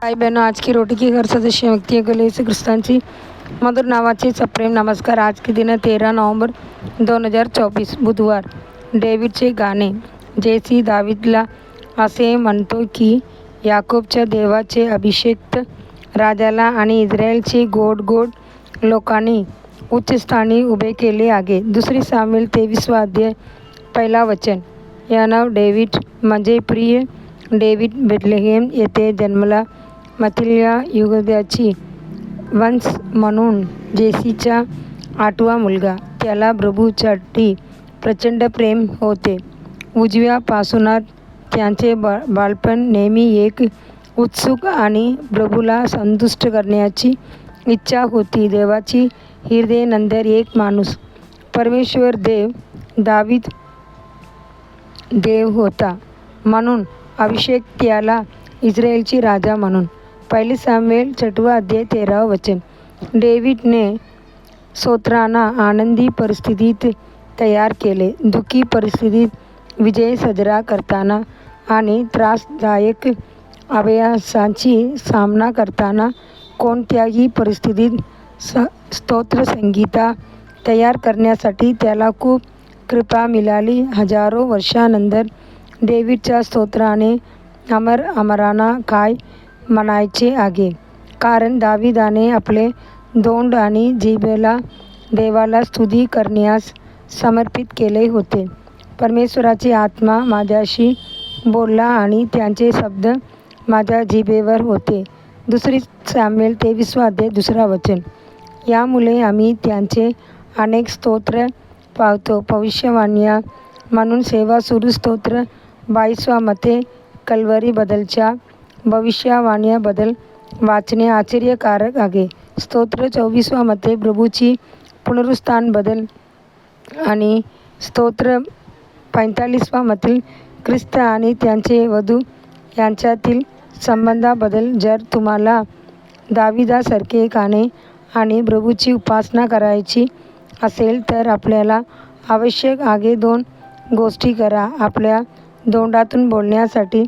भाई बहनों, आज की रोटी की घर सदस्य व्यक्ति है गले से क्रिस्तांची मधुर नावाचे सप्रेम नमस्कार। आज के दिन 13 नोव्हेंबर 2024 बुधवार। डेव्हिडचे गाणे। जेसी दावीदला असे म्हणतो की याकोबच्या देवाचे अभिषेक्त राजाला आणि इस्रायलचे गोड गोड लोकांनी उच्चस्थानी उभे केले आहे। दुसरी सामुएल 23 अध्याय 1 वचन। या नाव डेव्हिड म्हणजे प्रिय डेव्हिड बेथलेहेम येथे जन्मला। मथिल्या युगदाची वंश म्हणून जेसीचा 8वा मुलगा। त्याला प्रभूसाठी प्रचंड प्रेम होते। उजव्यापासूनच त्याचे बालपण नेहमी एक उत्सुक आणि प्रभूला संतुष्ट करण्याची इच्छा होती। देवाची हृदयानंतर एक माणूस परमेश्वर देव दावीद देव होता, म्हणून अभिषेक त्याला इस्रायलची राजा म्हणून। 1 सामुएल 6 अध्याय 13 वचन। डेव्हिडने स्तोत्रांना आनंदी परिस्थितीत तयार केले। दुःखी परिस्थितीत विजय साजरा करताना आणि त्रासदायक अभ्यासाची सामना करताना कोणत्याही परिस्थितीत स्तोत्रसंगीता तयार करण्यासाठी त्याला खूप कृपा मिळाली। हजारो वर्षांनंतर डेव्हिडच्या स्तोत्राने अमरांना काय म्हणायचे आहे, कारण दावीदाने आपले तोंड आणि जिभेला देवाला स्तुती करण्यास समर्पित केले होते। परमेश्वराची आत्मा माझ्याशी बोलला आणि त्यांचे शब्द माझ्या जिभेवर होते। दुसरी सामुएल 23 अध्याय 2 वचन। यामुळे आम्ही त्यांचे अनेक स्तोत्र पावतो। भविष्यवाण्या म्हणून सेवा सुरू। स्तोत्र 22 मध्ये कल्वरीबद्दलच्या भविष्यवाण्याबद्दल वाचणे आश्चर्यकारक आहे। स्तोत्र 24 मध्ये प्रभूची पुनरुत्थानाबद्दल आणि स्तोत्र 45 मधील ख्रिस्त आणि त्यांचे वधू यांच्यातील संबंधाबद्दल। जर तुम्हाला दावीदासारखे गाणे आणि प्रभूची उपासना करायची असेल तर आपल्याला आवश्यक आहे 2 गोष्टी करा। आपल्या तोंडातून बोलण्यासाठी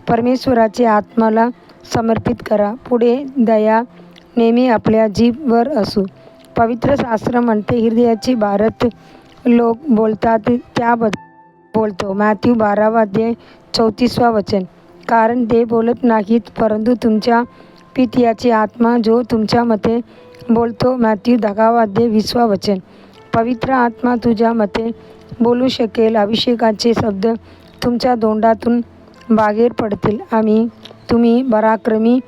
परमेश्वराच्या आत्म्याला समर्पित करा। पुढे दया नेहमी आपल्या जीभवर असू। पवित्र शास्त्र म्हणते, हृदयाची भारत लोक बोलतात त्याबद्दल बोलतो। मॅथ्यू 12 अध्याय 34 वचन। कारण ते बोलत नाहीत, परंतु तुमच्या पित्याची आत्मा जो तुमच्यामध्ये बोलतो। मॅथ्यू 10 अध्याय 20 वचन। पवित्र आत्मा तुझ्यामध्ये बोलू शकेल। अभिषेकाचे शब्द तुमच्या तोंडातून बाहेर पडतील आणि तुम्ही पराक्रमी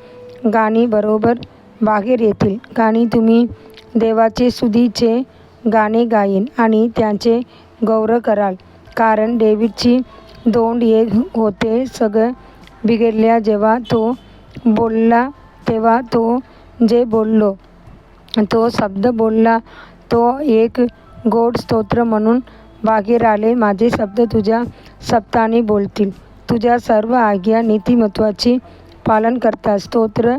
गाणी बरोबर बाहेर येतील। गाणी तुम्ही देवाचे स्तुतीचे गाणे गाईन आणि त्यांचे गौरव कराल, कारण डेव्हिडची तोंड एक होते। सगळं बिघडल्या जेव्हा तो बोलला, तेव्हा तो जे बोललो, तो शब्द बोलला, तो एक गोड स्तोत्र म्हणून बाहेर आले। माझे शब्द तुझ्या शब्दांनी बोलतील, तुझ्या सर्व आज्ञा नीतिमत्वाचे पालन करतात। स्तोत्र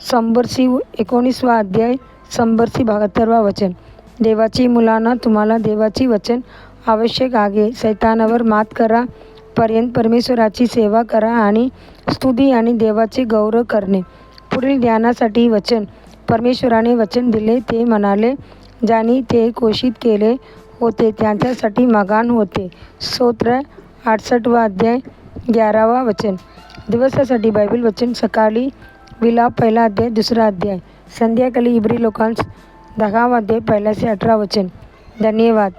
19 अध्याय 72 वचन। देवाची मुलांना, तुम्हाला देवाची वचन आवश्यक आहे। शैतानावर मात करा पर्यंत परमेश्वराची सेवा करा आणि स्तुती आणि देवाचे गौरव करणे। पुढील ध्यानासाठी वचन। परमेश्वराने वचन दिले, ते म्हणाले, ज्यांनी ते घोषित केले होते त्यांच्यासाठी मगान होते। स्तोत्र 68 अध्याय 11 वचन। दिवसासाठी बायबल वचन। सकाळी विलाप 1 अध्याय 2 अध्याय। संध्याकाळी इब्री लोकांस 10 अध्याय 1 ते 18 वचन। धन्यवाद।